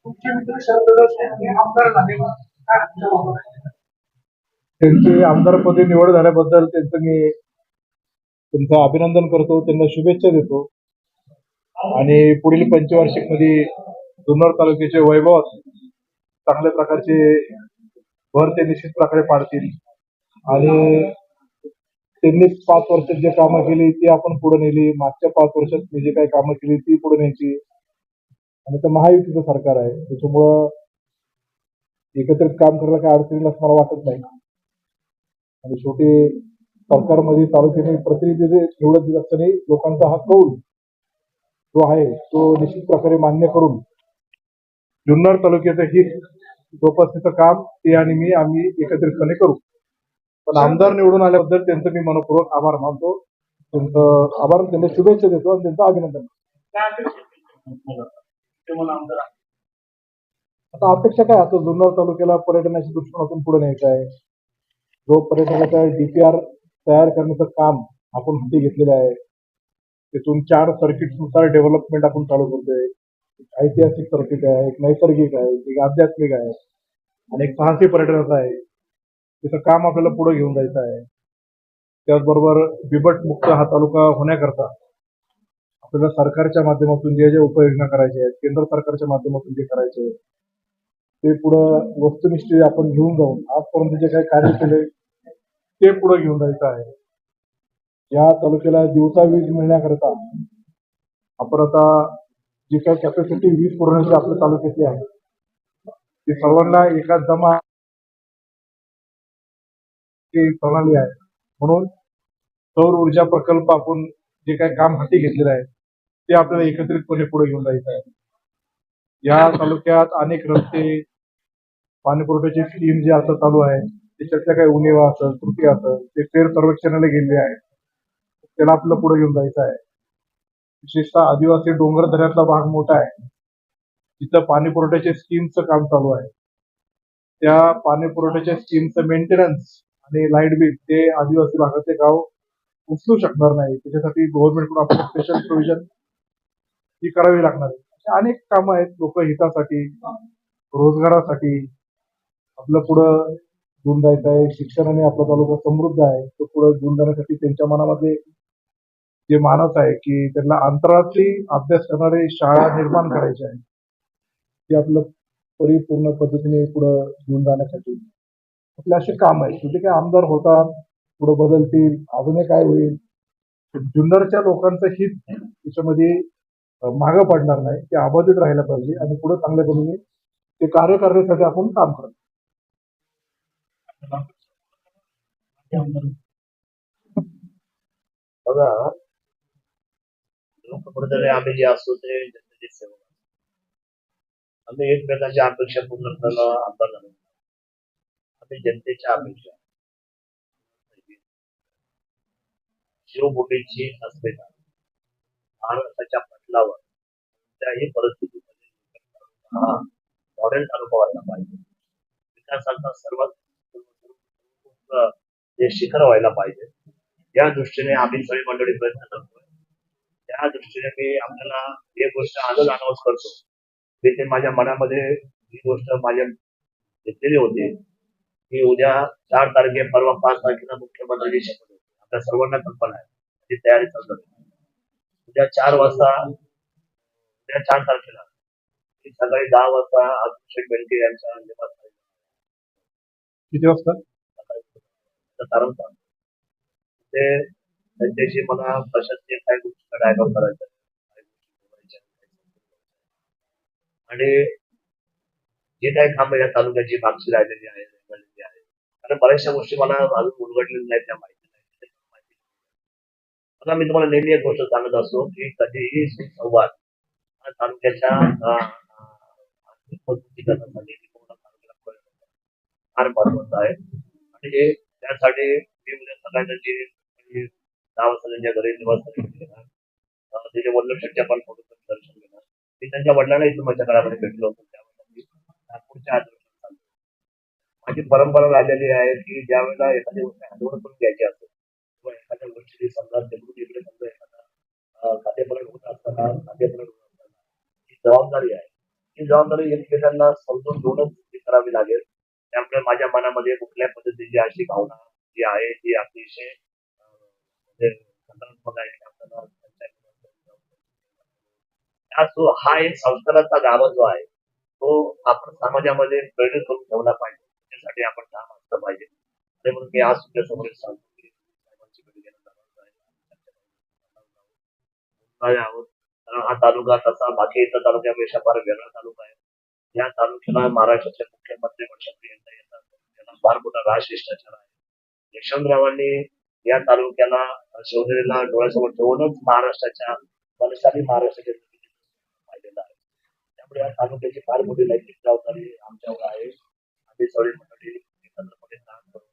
तुमचे मित्र शरद यांनी आमदार झाले काय तुमच्या भावना आहेत? त्यांची आमदारपदी निवड झाल्याबद्दल त्यांचं मी त्यांचं अभिनंदन करतो, त्यांना शुभेच्छा देतो आणि पुढील पंचवार्षिक मध्ये जुन्नर तालुक्याचे वैभव चांगल्या प्रकारचे भर ते निश्चित प्रकारे पाडतील आणि त्यांनी 5 वर्षात जे कामं केली ती आपण पुढे नेली. मागच्या 5 वर्षात मी जे काही कामं केली ती पुढे न्यायची आणि तर महायुतीचं सरकार आहे त्याच्यामुळं एकत्रित काम करायला काही अडचणी येईल असं मला वाटत नाही आणि शेवटी सरकारमध्ये तालुक्याने प्रतिनिधी निवडत देत असताना लोकांचा हा कौल जो आहे तो निश्चित प्रकारे मान्य करून जुन्नर तालुक्याचं हित जोपासण्याचं काम ते आणि मी आम्ही एकत्रितपणे करू. पण आमदार निवडून आल्याबद्दल त्यांचं मी मनपूर्वक आभार मानतो. त्यांचं आभार त्यांना शुभेच्छा देतो आणि त्यांचं अभिनंदन. आता अपेक्षा काय आता जुन्नर तालुक्याला पर्यटनाच्या दृष्टिकोनातून पुढे न्यायचं आहे. जो पर्यटनाचा डीपीआर तयार करण्याचं काम आपण हाती घेतलेलं आहे. तिथून 4 सर्किट्सनुसार डेव्हलपमेंट आपण चालू करतोय. एक ऐतिहासिक सर्किट आहे, एक नैसर्गिक आहे, एक आध्यात्मिक आहे आणि एक साहसी पर्यटनाचं आहे. त्याचं काम आपल्याला पुढे घेऊन जायचं आहे. त्याचबरोबर बिबट मुक्त हा तालुका होण्याकरता आपल्याला सरकारच्या माध्यमातून जे जे उपाययोजना करायच्या आहेत, केंद्र सरकारच्या माध्यमातून जे करायचे आहेत, ते पुढं वस्तुनिष्ठ आपण घेऊन जाऊन आजपर्यंत जे काही कार्य केले ते पुढे घेऊन जायचं आहे. या तालुक्याला दिवसा वीज मिळण्याकरता आपण आता जी काही कॅपॅसिटी वीज पुरवण्याची आपल्या तालुक्यातली आहे ती सर्वांना एका जमा प्रणाली आहे. म्हणून सौर ऊर्जा प्रकल्प आपण जे काही काम हाती घेतलेलं आहे ते आपल्याला एकत्रितपणे पुढे घेऊन जायचं आहे. या तालुक्यात अनेक रस्ते पाणी पुरवठ्याचे स्कीम जे आता चालू आहे त्याच्यातल्या काही उणिवा असेल त्रुटी असेल ते फेर सर्वेक्षणाला गेलेले आहे. त्याला आपल्याला पुढे घेऊन जायचं आहे. विशेषतः आदिवासी डोंगर दऱ्यातला भाग मोठा आहे. तिथं पाणी पुरवठ्याच्या स्कीमचं काम चालू आहे. त्या पाणी पुरवठ्याच्या स्कीमचं मेंटेनन्स आणि लाईट बिल ते आदिवासी भागातले गाव उचलू शकणार नाही. त्याच्यासाठी गव्हर्नमेंटकडून आपल्याला स्पेशल प्रोव्हिजन ही करावी लागणार आहे. अशी अनेक कामं आहेत लोकहितासाठी, रोजगारासाठी आपलं पुढं घेऊन जायचं आहे. शिक्षणाने आपला तालुका समृद्ध आहे. तो पुढे घेऊन जाण्यासाठी त्यांच्या मनामध्ये जे मानस आहे की त्यांना अंतराळातली अभ्यास करणारे शाळा निर्माण करायची आहे. ते आपलं परिपूर्ण पद्धतीने पुढं घेऊन जाण्यासाठी आपले असे काम आहेत. शेवटी काय आमदार होतात, पुढे बदलतील, अजूनही काय होईल. जुन्नरच्या लोकांचं हित त्याच्यामध्ये मागं पडणार नाही. ते अबाधित राहायला पाहिजे आणि पुढे चांगल्या पद्धतीने ते कार्य करण्यासाठी आपण काम करतो. बघा, कुठेतरी आम्ही जे असतो ते जनतेची सेवा करतो. आम्ही एकमेकांच्या अपेक्षा पूर्ण करायला आमदार झालो. आम्ही जनतेच्या अपेक्षा शिवभूमीची अस्मिता महाराष्ट्राच्या पटलावर कोणत्याही परिस्थितीमध्ये हा मॉडेल तालुका व्हायला पाहिजे. विकासाचा सर्वात जे शिखर व्हायला पाहिजे या दृष्टीने आम्ही सगळी मंडळी प्रयत्न करतोय. त्या दृष्टीने मी आपल्याला एक गोष्ट आजच अनाऊन्स करतो की ते माझ्या मनामध्ये ही गोष्ट माझ्या घेतलेली होती की उद्या 4 तारखे परवा 5 तारखेला मुख्यमंत्र्यांची शपथ होती. आपल्या सर्वांना कल्पना आहे ती तयारी चालू आहे. उद्या 4 वाजता उद्या 4 तारखेला सकाळी 10 वाजता अभिषेक बेनके यांच्या निवासस्थानी किती वाजता कारण ते त्यांच्याशी मला प्रशासकीय काही गोष्टी डायलॉग करायचा आणि जे काही काम या तालुक्याची मागची राहिलेली आहे कारण बऱ्याचशा गोष्टी मला अजून उलगडलेल्या नाहीत त्या माहिती नाही. आता मी तुम्हाला नेहमी एक गोष्ट सांगत असतो की कधीही सुसंवाद हा तालुक्याच्या मजबूतीकरणासाठी फार महत्वाचा आहे आणि त्यासाठी मी उद्या सगळ्यांना जे 10 वाजता त्यांच्या घरी निवासस्थानी गेला त्याच्या वडील शेटच्या पण फोटो दर्शन घेणार. मी त्यांच्या वडिलांनाही तुमच्या घरामध्ये भेटलो होतो त्यावेळेला नागपूरच्या आदर्श माझी परंपरा राहिलेली आहे की ज्या वेळेला एखादी गोष्ट हँडओव्हर करून घ्यायची असेल किंवा एखाद्या गोष्टी समजा इकडे समजा एखादा खातेपलट होत असताना ही जबाबदारी आहे ती जबाबदारी एकमेकांना समजून घेऊनच ती करावी लागेल. त्यामुळे माझ्या मनामध्ये कुठल्या पद्धतीची अशी भावना जी आहे ती अतिशय म्हणजे सकारात्मक आहे की आपल्याला हा एक संस्काराचा गाभा जो आहे तो आपण समाजामध्ये प्रेरित करून ठेवला पाहिजे. त्यासाठी आपण ठाम असलं पाहिजे. आणि म्हणून मी आज तुमच्यासमोर एक सांगतो की साहेबांची भेट घेणं गरजेचं आहे. आहोत कारण हा तालुका तसा बाकी इतर तालुक्यापेक्षा फार वेगळा तालुका आहे. या तालुक्याला महाराष्ट्राचे मुख्यमंत्री वर्षातून एकदा येतात. त्याला फार मोठा राजशिष्टाचार आहे. यशवंतरावांनी या तालुक्याला शिवनेरीला डोळ्यासमोर ठेवूनच महाराष्ट्राच्या बलशाली महाराष्ट्राचे पाहिलेलं आहे. त्यामुळे या तालुक्याची फार मोठी नैतिक जबाबदारी आमच्यावर आहे. आम्ही सगळी मंडळी एकत्रपणे काम करू.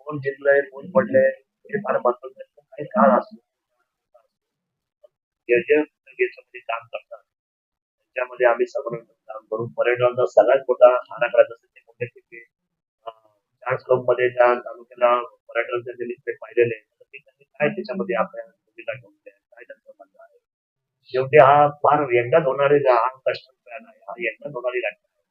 कोण जिंकलंय कोण पडलंय हे फार महत्वाचं नाही. पण काही काळ असतो जे जे याच्यामध्ये काम करतात त्याच्यामध्ये आम्ही सगळं काम करून पर्यटनाचा सगळ्यात मोठा आराखडा जसं ते मोठे तिथे चार स्कोप मध्ये त्या तालुक्याला पर्यटनाच्या निमित्त पाहिलेले ते त्यांनी काय त्याच्यामध्ये आपल्या भूमिका ठेवली आहे काय त्यांचं म्हणणं आहे. शेवटी हा फार एकदाच होणारी हा कष्ट आहे हा एकदाच होणारी घटना आहे.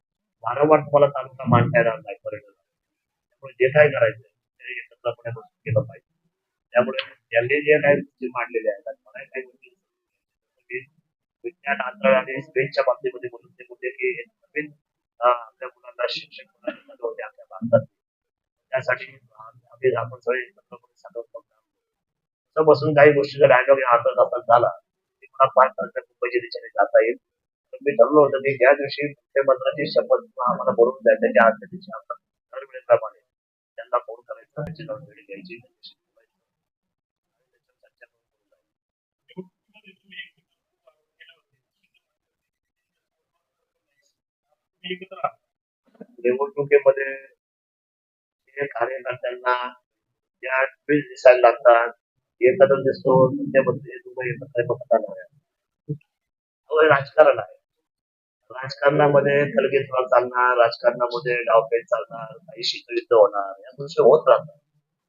वारंवार तुम्हाला तालुका मांडता येणार नाही पर्यटन. त्यामुळे जे काय करायचं ते एकत्रपणे बसून केलं पाहिजे. त्यामुळे त्यांनी जे काही गोष्टी मांडलेल्या आहेत आणि मला काही गोष्टी विज्ञान अंतराळ आणि स्पेसच्या बाबतीमध्ये बोलून ते होते की नवीन आपल्या मुलांना शिक्षक होते आपल्या भारतात त्यासाठी आपण सगळे एकत्रपणे सांगत तसं बसून काही गोष्टीचा डायलॉग अर्धा तासात झाला की मला 5 तारखेला मुंबईच्या दिशेने जाता येईल. तर मी ठरलो होतं की ज्या दिवशी मुख्यमंत्र्यांची शपथ आम्हाला बोलून द्या त्याच्या आजच्या दिवशी आपण दर वेळेप्रमाणे त्यांना फोन करायचा त्याची वेळ घ्यायची निवडणुकीमध्ये हे कार्यकर्त्यांना ज्या ट्विस्ट दिसायला लागतात एखादं दिसतो त्यामध्ये दुबई राजकारण आहे. राजकारणामध्ये थलगीतपणा चालणार राजकारणामध्ये डावपेच चालणार काही शीतयुद्ध होणार या गोष्टी होत राहतात.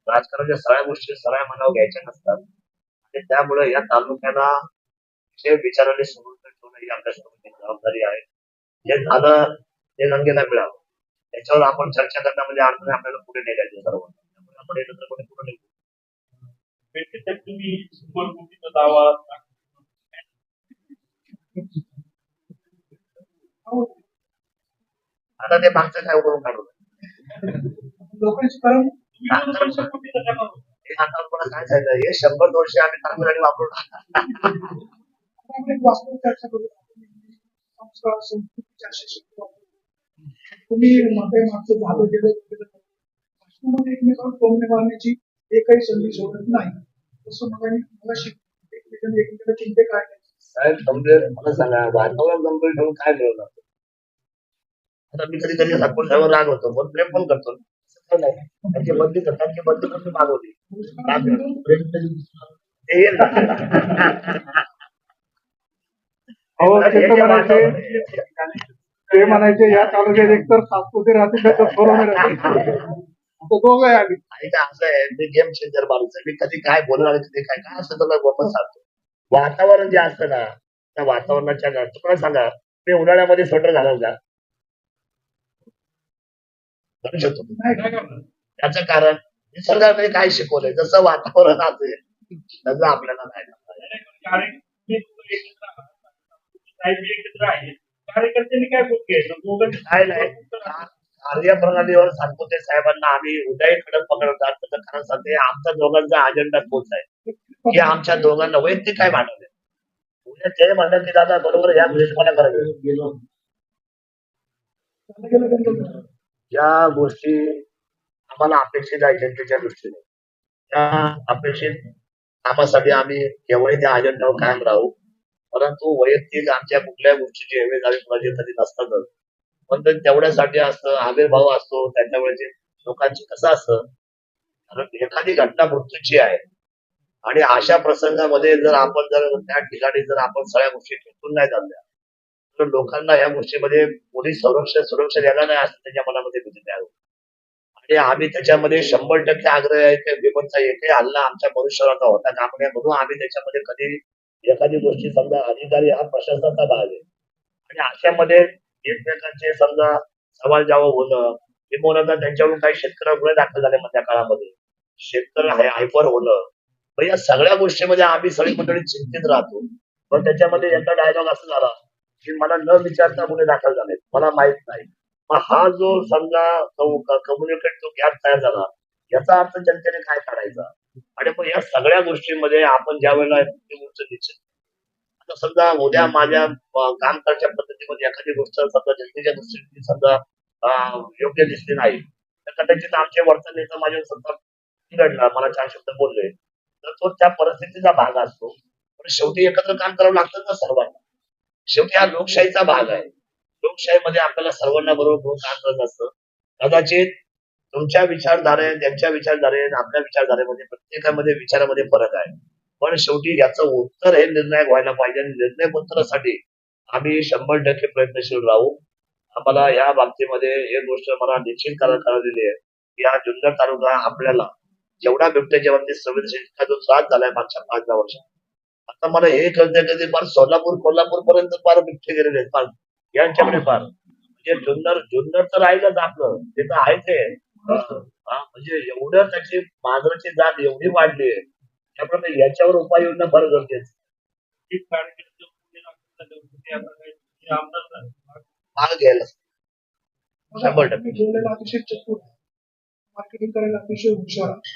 राजकारणाच्या सगळ्या गोष्टी सगळ्या मनावर घ्यायच्या नसतात आणि त्यामुळे या तालुक्याला जे विचाराने समोर ठेवणं ही आपल्या सर्वांची जबाबदारी आहे. जे झालं ते गंगेला मिळावं त्याच्यावर आपण चर्चा करण्यामध्ये अडचणी आपल्याला पुढे नेण्याचे सर्व त्यामुळे आपण एकत्र पुढे निघू. तुम्ही सुपरकोटीचा दावा आता ते मागचं काय करून काढू लोकांची कारण कोटीचा दावा आता मला काय सांगितलं हे 100-200 आम्ही चांगली वापरून आपण एक वास्तविक चर्चा करू. संस्कार संस्कृतीच्या शिक्षक तुम्ही मध्ये मागचं झालं गेलं भाषणामध्ये एकमेकांवर टोमणे मारण्याची एकही संधी सोडत नाही. तसं मला एकमेकांना चिंते काय साहेब समजेल मला सांगा वातावरण गंभीर ठेवून काय मिळवणार. आता मी कधी कधी ठाकूर साहेब राग होतो पण प्रेम पण करतो त्यांची बदली करतात की बदली करून मागवली ते म्हणायचे या तालुक्यात एकतर सातपुते राहतील तर थोरं राहतील दोघं आली असं आहे मी गेम चेंजर माणूस आहे. मी कधी काय बोलणार आणि कधी काय काय असं तुला गमत सांगतो. वातावरण जे असतं ना त्या वातावरणाच्या तुम्हाला सांगा मी उन्हाळ्यामध्ये स्वेटर घालाल का घालू शकतो. त्याचं कारण निसर्गाने काय शिकवलंय जसं वातावरण असेल तसं आपल्याला नाही कार्यकर्त्यांनी काय बोल काय नाही कार्यप्रणालीवर सातपुते साहेबांना आम्ही उदय खडक पकडतात त्याचं कारण सध्या आमच्या दोघांचा अजेंडा तोच आहे की आमच्या दोघांना वैयक्तिक काय मांडवले उद्या ते म्हणतात की दादा बरोबर या मला करायचं ज्या गोष्टी आम्हाला अपेक्षित आहे जनतेच्या दृष्टीने त्या अपेक्षित कामासाठी आम्ही केव्हाही त्या अजेंडावर कायम राहू. परंतु वैयक्तिक आमच्या कुठल्या गोष्टीची हेवेदावी कुणाची कधी नसतातच पण ते तेवढ्यासाठी असतं आविर्भाव असतो त्याच्या वेळेचे लोकांची कसं असतं कारण एखादी घटना मृत्यूची आहे आणि अशा प्रसंगामध्ये जर आपण जर त्या ठिकाणी जर आपण सगळ्या गोष्टी खेचून नाही चालल्या तर लोकांना या गोष्टीमध्ये पोलीस सुरक्षा द्यायला नाही असं त्याच्या मनामध्ये भीती तयार होती आणि आम्ही त्याच्यामध्ये 100% आग्रह आहे की बिबटचा एकही हल्ला आमच्या मनुष्यावरचा होता कामा नये म्हणून आम्ही त्याच्यामध्ये कधी एखादी गोष्टी समजा अधिकारी हा प्रशासनाचा भाग आहे आणि अशामध्ये एकमेकांचे समजा सवाल जवाब होणं, किंवा त्यांच्यावरून काही शेतकऱ्यावर गुन्हे दाखल झाले मधल्या काळामध्ये, शेतकरी हायपर होणं, मग या सगळ्या गोष्टीमध्ये आम्ही सगळी मंडळी चिंतित राहतो. पण त्याच्यामध्ये यांचा डायलॉग असं झाला की मला न विचारता गुन्हे दाखल झाले, मला माहित नाही. मग हा जो समजा कम्युनिकेट जो गॅप तयार झाला, याचा अर्थ जनतेने काय काढायचा. आणि मग या सगळ्या गोष्टींमध्ये आपण ज्या वेळेला ती गोष्ट निश्चित, आता समजा उद्या माझ्या काम करण्याच्या पद्धतीमध्ये एखादी गोष्ट समजा जनतेच्या दृष्टीने समजा योग्य दिसली नाही, तर कदाचित आमचे वर्तन नेता माझ्या समजा बिघडला, मला 4 शब्द बोलले, तर तो त्या परिस्थितीचा भाग असतो. पण शेवटी एकत्र काम करावं लागतं ना सर्वांना. शेवटी हा लोकशाहीचा भाग आहे. लोकशाहीमध्ये आपल्याला सर्वांना बरोबर करून काम करत असतं. कदाचित तुमच्या विचारधारेत, त्यांच्या विचारधारेत, आपल्या विचारधारेमध्ये प्रत्येकामध्ये विचारामध्ये फरक आहे. पण शेवटी याचं उत्तर हे निर्णायक व्हायला पाहिजे आणि निर्णय उत्तरासाठी आम्ही 100% प्रयत्नशील राहू. आम्हाला या बाबतीमध्ये एक गोष्ट मला निश्चित कळलेली आहे की हा जुन्नर तालुका आपल्याला जेवढा बिबट्याच्या बाबतीत संवेदनशीलता जो त्रास झालाय मागच्या 5-10 वर्षात, आता मला हे कळतं की फार सोलापूर, कोल्हापूर पर्यंत फार बिबटे गेलेले आहेत, फार यांच्याकडे फार म्हणजे जुन्नर जुन्नर तर राहिलंच आपलं, ते तर आहे ते. म्हणजे एवढं त्याची मांजराची जात एवढी वाढली आहे, त्याप्रमाणे याच्यावर उपाययोजना फार गरजेचं. भाग घ्यायला 100%. बोलायला अतिशय चतुर आहे, मार्केटिंग करायला अतिशय हुशार आहे.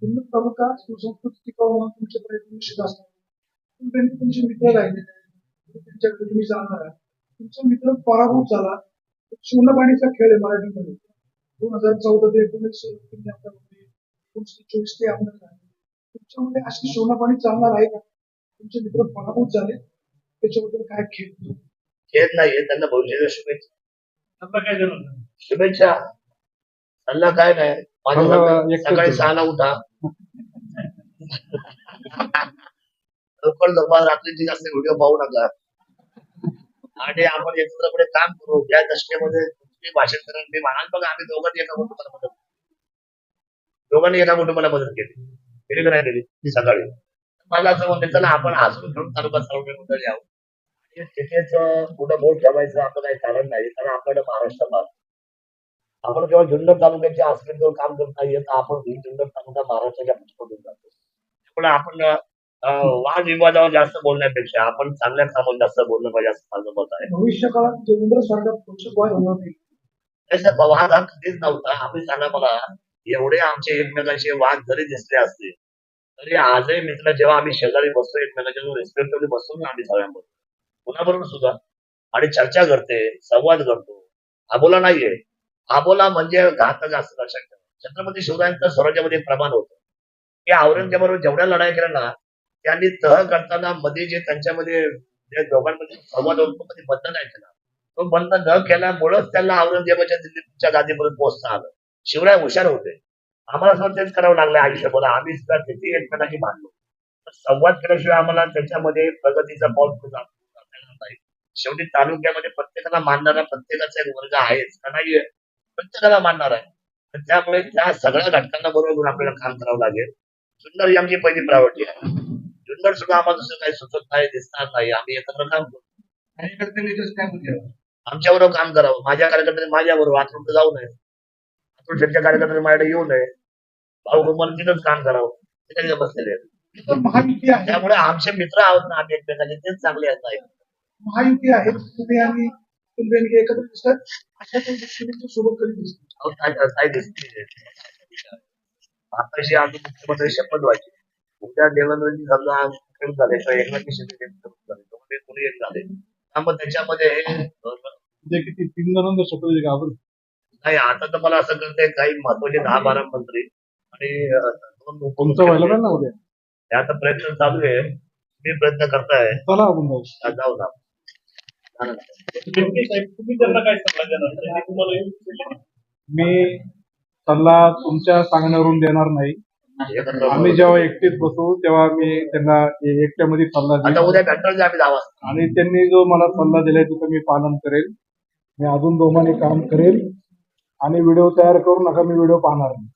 जुन्नर तालुका सुसंस्कृत टिकावं तुमचे प्रयत्न निश्चित असतात. पण तुमचे मित्र राहिले त्यांच्याकडे तुम्ही जाणार आहे, तुमचा मित्र पराभूत झाला. सोनपाणीचा खेळ आहे मराठीमध्ये. 2014 ते 19 तुम्ही आपल्यामध्ये 24 ते आमदार झाले. तुमच्यामध्ये अशी सोनपाणी चालणार आहे का? तुमचे मित्र पराभूत झाले, त्याच्याबद्दल काय खेळ खेळ नाहीये, त्यांना भविष्याच्या शुभेच्छा. आपला काय जरूर शुभेच्छा. त्यांना काय नाही, माझं म्हणणं सकाळी 6 ला उठा, लवकर झोपा, रात्रीची जास्त व्हिडिओ पाहू नका आणि आपण एकत्रपणे काम करू. या दशकेमध्ये तुम्ही भाषण करा, मी म्हणाल बघा आम्ही दोघांनी एका कुटुंबाला मदत केली, केली का नाही केली सकाळी. मला असं म्हणते चला आपण हसून घेऊन तालुका सर्व मंडळी आहोत आणि तिथेच कुठं बोट ठेवायचं आपलं काही कारण नाही, कारण आपल्याला महाराष्ट्रात आपण केवळ जुन्नर तालुक्याच्या अस्मितेवर काम करत नाही, तर आपण जुन्नर तालुका महाराष्ट्राच्या पक्षातून जातो. त्यामुळे आपण वाद विवादावर जास्त बोलण्यापेक्षा आपण चांगल्या कामावर जास्त बोललं पाहिजे असं माझं मत आहे. भविष्य काळात देवेंद्र सरकार पक्षपात होणार नाही. त्याचा वाद हा कधीच नव्हता. आम्ही सांगा मला, एवढे आमचे एकमेकांचे वाद जरी दिसले असते तरी आजही मित्र जेव्हा आम्ही शेजारी बसतो एकमेकांच्या रिस्पेक्टफुली बसतो ना आम्ही सगळ्यांबरोबर, कुणाबरोबर सुद्धा, आणि चर्चा करते, संवाद करतो. आबोला नाहीये. आबोला म्हणजे घातक असं लक्षात ठेवा. छत्रपती शिवरायांचं स्वराज्यामध्ये एक प्रमाण होतं की औरंगजेबाबरोबर जेवढ्या लढाई केल्या ना, त्यांनी तह करताना मध्ये जे त्यांच्यामध्ये जे दोघांमध्ये संवाद होतो कधी बंद नाही केला. तो बंद न केल्यामुळेच त्यांना औरंगजेबाच्या दिल्लीच्या गादीपर्यंत पोहोचता आलं. शिवराय हुशार होते. आम्हाला सुद्धा तेच करावं लागलं आयुष्यभर. आम्ही सुद्धा किती एकमेकांशी मानलो. संवाद केल्याशिवाय आम्हाला त्याच्यामध्ये प्रगतीचा पाऊल नाही. शेवटी तालुक्यामध्ये प्रत्येकाला मानणारा प्रत्येकाचा एक वर्ग आहेच का नाहीये, प्रत्येकाला मानणार आहे. त्यामुळे त्या सगळ्या घटकांना बरोबर घेऊन आपल्याला काम करावं लागेल. जुन्नर ही आमची पहिली प्रायोरिटी आहे. जुन्नर सुद्धा आम्हाला दुसरं काही सुचत नाही, दिसणार नाही. आम्ही एकत्र काम करू. आमच्याबरोबर काम करावं. माझ्या कार्यकर्त्यांनी माझ्याबरोबर आतून जाऊ नये, आतून त्यांच्या कार्यकर्त्यांनी माझ्याकडे येऊ नये. भाऊ कुमार तिथंच काम करावं, ते काही बसलेले आहेत. महायुती आहे, त्यामुळे आमचे मित्र आहोत ना आम्ही एकमेकांचे, तेच चांगले आहेत. महायुती आहे, तुम्ही आणि कुलबेनके एकत्र दिसतात, अशा काही गोष्टी सोबत कधी दिसतात काय दिसते आताशी आम्ही मुख्यमंत्री शपथ व्हायची. उद्या देवेंद्रजी समजा मुख्यमंत्री झाले किंवा एकनाथ शिंदे झाले, कोणी एक झाले, मग त्याच्यामध्ये किती 3 जणांचा शपथ घाबरत नाही. आता तर मला असं कळतंय काही महत्वाचे 10-12 मंत्री आणि 2 तुमचं व्हायला पाहिजे ना उद्या. हे आता प्रयत्न चालू आहे. मी प्रयत्न करताय. चला आपण जाऊ ना. तुम्ही त्यांना काय सल्ला देणार? मी सल्ला तुमच्या सांगण्यावरून देणार नाही. आम्ही जेव्हा एकटीत बसू तेव्हा मी त्यांना एकट्यामध्ये सल्ला आता देईन उद्या भेटणार आम्ही 10 वाजता. आणि त्यांनी जो मला सल्ला दिलाय त्याचं मी पालन करेल. मी अजून दोघांनी काम करेल आणि व्हिडिओ तयार करू नका, मी व्हिडिओ पाहणार नाही.